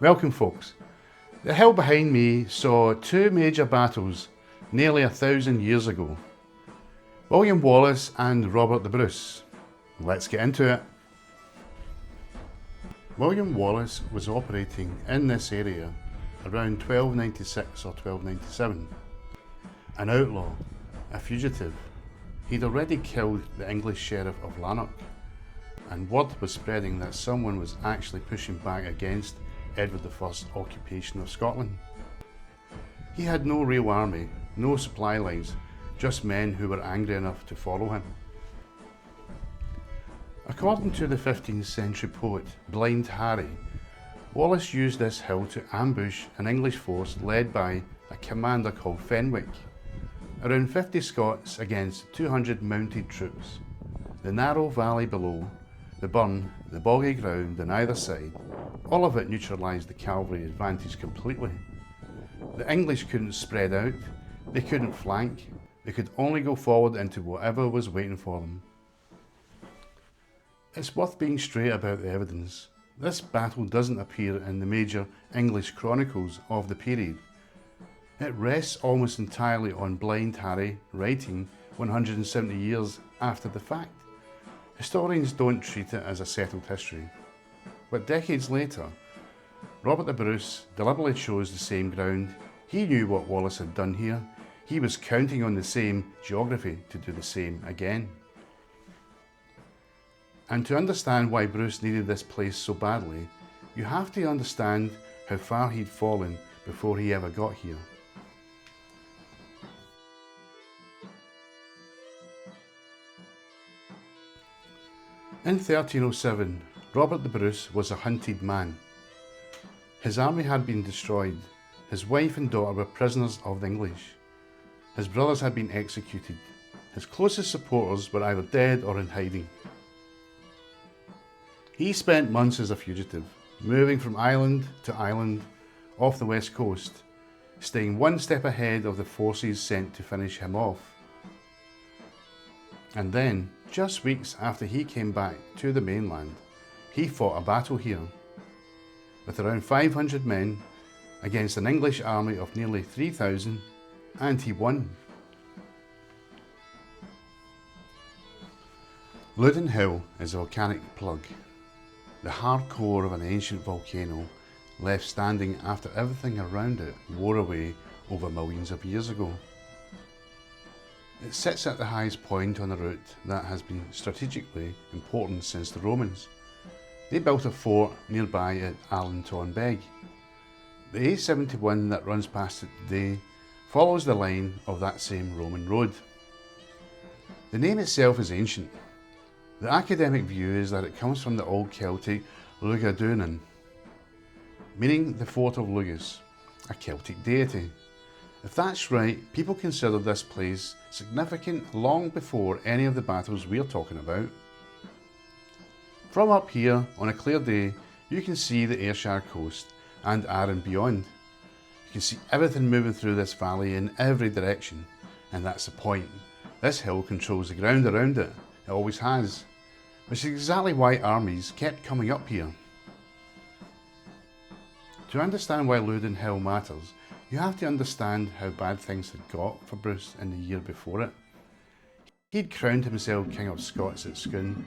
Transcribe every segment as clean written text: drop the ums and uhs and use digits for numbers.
Welcome folks. The hill behind me saw two major battles nearly 1,000 years ago. William Wallace and Robert the Bruce. Let's get into it. William Wallace was operating in this area around 1296 or 1297. An outlaw, a fugitive. He'd already killed the English sheriff of Lanark, and word was spreading that someone was actually pushing back against Edward I's occupation of Scotland. He had no real army, no supply lines, just men who were angry enough to follow him. According to the 15th century poet Blind Harry, Wallace used this hill to ambush an English force led by a commander called Fenwick. Around 50 Scots against 200 mounted troops. The narrow valley below, the burn, the boggy ground on either side, all of it neutralised the cavalry advantage completely. The English couldn't spread out, they couldn't flank, they could only go forward into whatever was waiting for them. It's worth being straight about the evidence. This battle doesn't appear in the major English chronicles of the period. It rests almost entirely on Blind Harry writing 170 years after the fact. Historians don't treat it as a settled history. But decades later, Robert the Bruce deliberately chose the same ground. He knew what Wallace had done here. He was counting on the same geography to do the same again. And to understand why Bruce needed this place so badly, you have to understand how far he'd fallen before he ever got here. In 1307, Robert the Bruce was a hunted man. His army had been destroyed. His wife and daughter were prisoners of the English. His brothers had been executed. His closest supporters were either dead or in hiding. He spent months as a fugitive, moving from island to island off the west coast, staying one step ahead of the forces sent to finish him off. And then, just weeks after he came back to the mainland, he fought a battle here, with around 500 men against an English army of nearly 3,000, and he won. Loudoun Hill is a volcanic plug, the hard core of an ancient volcano left standing after everything around it wore away over millions of years ago. It sits at the highest point on a route that has been strategically important since the Romans. They built a fort nearby at Allenton-Beg. The A71 that runs past it today follows the line of that same Roman road. The name itself is ancient. The academic view is that it comes from the old Celtic Loudoun, meaning the fort of Lugus, a Celtic deity. If that's right, people considered this place significant long before any of the battles we're talking about. From up here, on a clear day, you can see the Ayrshire coast and Arran beyond. You can see everything moving through this valley in every direction, and that's the point. This hill controls the ground around it. It always has, which is exactly why armies kept coming up here. To understand why Loudoun Hill matters, you have to understand how bad things had got for Bruce in the year before it. He'd crowned himself King of Scots at Scone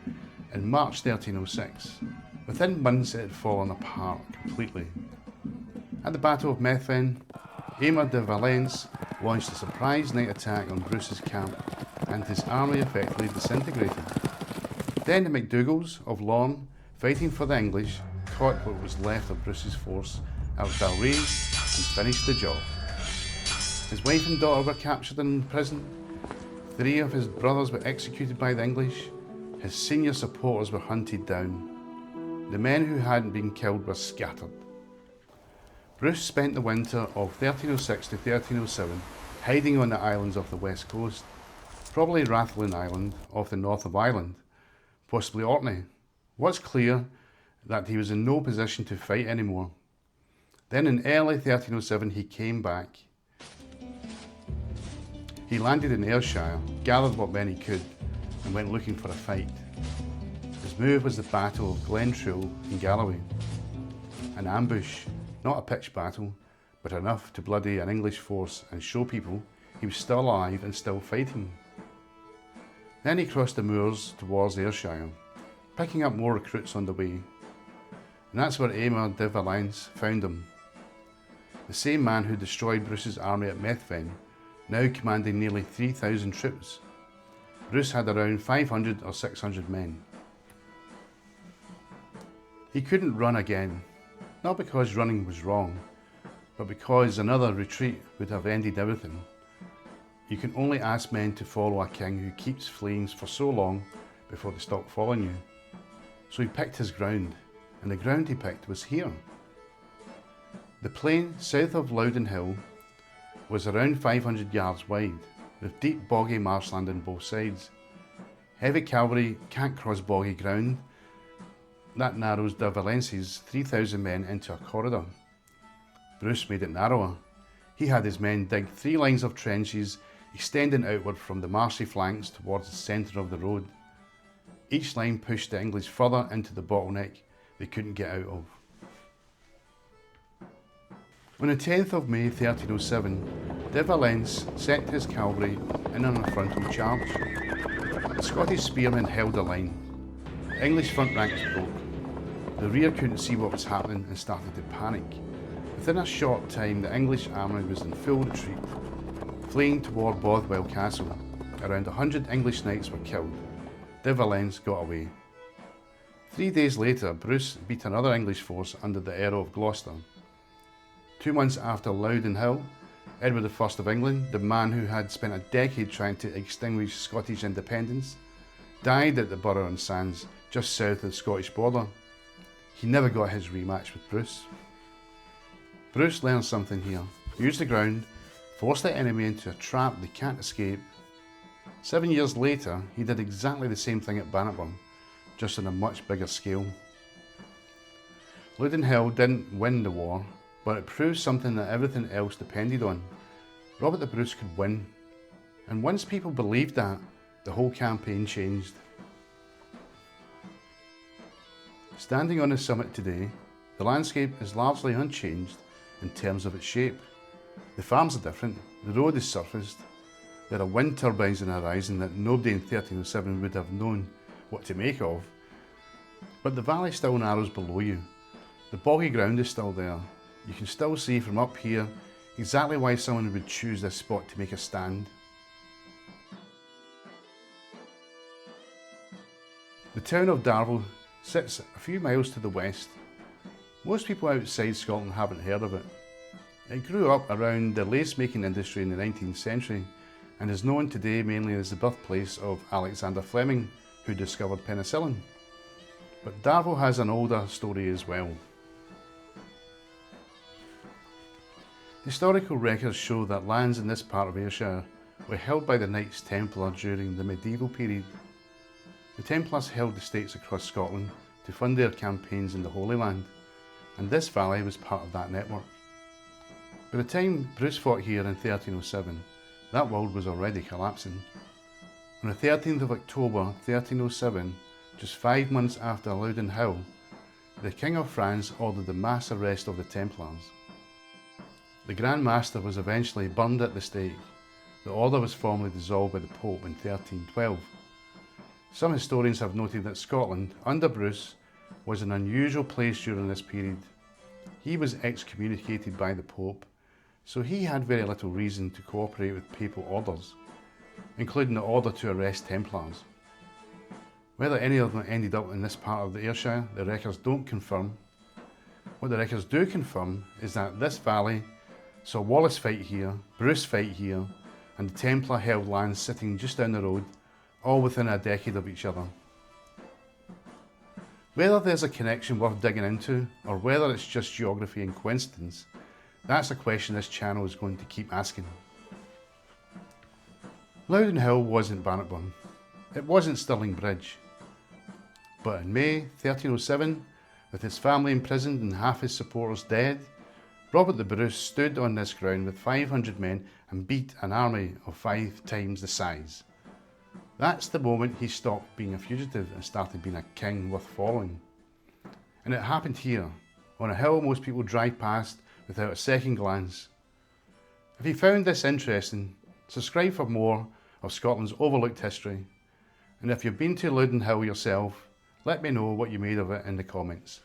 in March 1306. Within months it had fallen apart completely. At the Battle of Methven, Aymer de Valence launched a surprise night attack on Bruce's camp, and his army effectively disintegrated. Then the MacDougals of Lorne, fighting for the English, caught what was left of Bruce's force at Darvel and finished the job. His wife and daughter were captured in prison. 3 of his brothers were executed by the English. His senior supporters were hunted down. The men who hadn't been killed were scattered. Bruce spent the winter of 1306 to 1307 hiding on the islands of the west coast, probably Rathlin Island off the north of Ireland, possibly Orkney. What's clear that he was in no position to fight anymore. Then in early 1307 he came back. He landed in Ayrshire, gathered what men he could, and went looking for a fight. His move was the Battle of Glentrool in Galloway. An ambush, Not a pitched battle, but enough to bloody an English force and show people he was still alive and still fighting. Then he crossed the moors towards Ayrshire, picking up more recruits on the way. And that's where Aymer de Valence found him. The same man who destroyed Bruce's army at Methven, now commanding nearly 3,000 troops. Bruce had around 500 or 600 men. He couldn't run again, not because running was wrong, but because another retreat would have ended everything. You can only ask men to follow a king who keeps fleeing for so long before they stop following you. So he picked his ground, and the ground he picked was here. The plain south of Loudoun Hill was around 500 yards wide, with deep boggy marshland on both sides. Heavy cavalry can't cross boggy ground. That narrows de Valence's 3,000 men into a corridor. Bruce made it narrower. He had his men dig 3 lines of trenches extending outward from the marshy flanks towards the centre of the road. Each line pushed the English further into the bottleneck they couldn't get out of. On the 10th of May 1307, de Valence sent his cavalry in on a frontal charge. The Scottish spearmen held the line. The English front ranks broke. The rear couldn't see what was happening and started to panic. Within a short time, the English army was in full retreat, fleeing toward Bothwell Castle. Around 100 English knights were killed. De Valence got away. 3 days later, Bruce beat another English force under the Earl of Gloucester. 2 months after Loudoun Hill, Edward I of England, the man who had spent a decade trying to extinguish Scottish independence, died at the Borough-on-Sands, just south of the Scottish border. He never got his rematch with Bruce. Bruce learned something here. Use the ground, force the enemy into a trap they can't escape. 7 years later, he did exactly the same thing at Bannockburn, just on a much bigger scale. Loudoun Hill didn't win the war, but it proved something that everything else depended on. Robert the Bruce could win. And once people believed that, the whole campaign changed. Standing on the summit today, the landscape is largely unchanged in terms of its shape. The farms are different, the road is surfaced, there are wind turbines on the horizon that nobody in 1307 would have known what to make of. But the valley still narrows below you. The boggy ground is still there. You can still see from up here exactly why someone would choose this spot to make a stand. The town of Darvel sits a few miles to the west. Most people outside Scotland haven't heard of it. It grew up around the lace-making industry in the 19th century and is known today mainly as the birthplace of Alexander Fleming, who discovered penicillin. But Darvel has an older story as well. Historical records show that lands in this part of Ayrshire were held by the Knights Templar during the medieval period. The Templars held estates across Scotland to fund their campaigns in the Holy Land, and this valley was part of that network. By the time Bruce fought here in 1307, that world was already collapsing. On the 13th of October 1307, just 5 months after Loudoun Hill, the King of France ordered the mass arrest of the Templars. The Grand Master was eventually burned at the stake. The order was formally dissolved by the Pope in 1312. Some historians have noted that Scotland, under Bruce, was an unusual place during this period. He was excommunicated by the Pope, so he had very little reason to cooperate with papal orders, including the order to arrest Templars. Whether any of them ended up in this part of the Ayrshire, the records don't confirm. What the records do confirm is that this valley saw Wallace fight here, Bruce fight here, and the Templar held lands sitting just down the road, all within a decade of each other. Whether there's a connection worth digging into, or whether it's just geography and coincidence, that's a question this channel is going to keep asking. Loudoun Hill wasn't Bannockburn. It wasn't Stirling Bridge. But in May 1307, with his family imprisoned and half his supporters dead, Robert the Bruce stood on this ground with 500 men and beat an army of 5 times the size. That's the moment he stopped being a fugitive and started being a king worth following. And it happened here, on a hill most people drive past without a second glance. If you found this interesting, subscribe for more of Scotland's overlooked history. And if you've been to Loudoun Hill yourself, let me know what you made of it in the comments.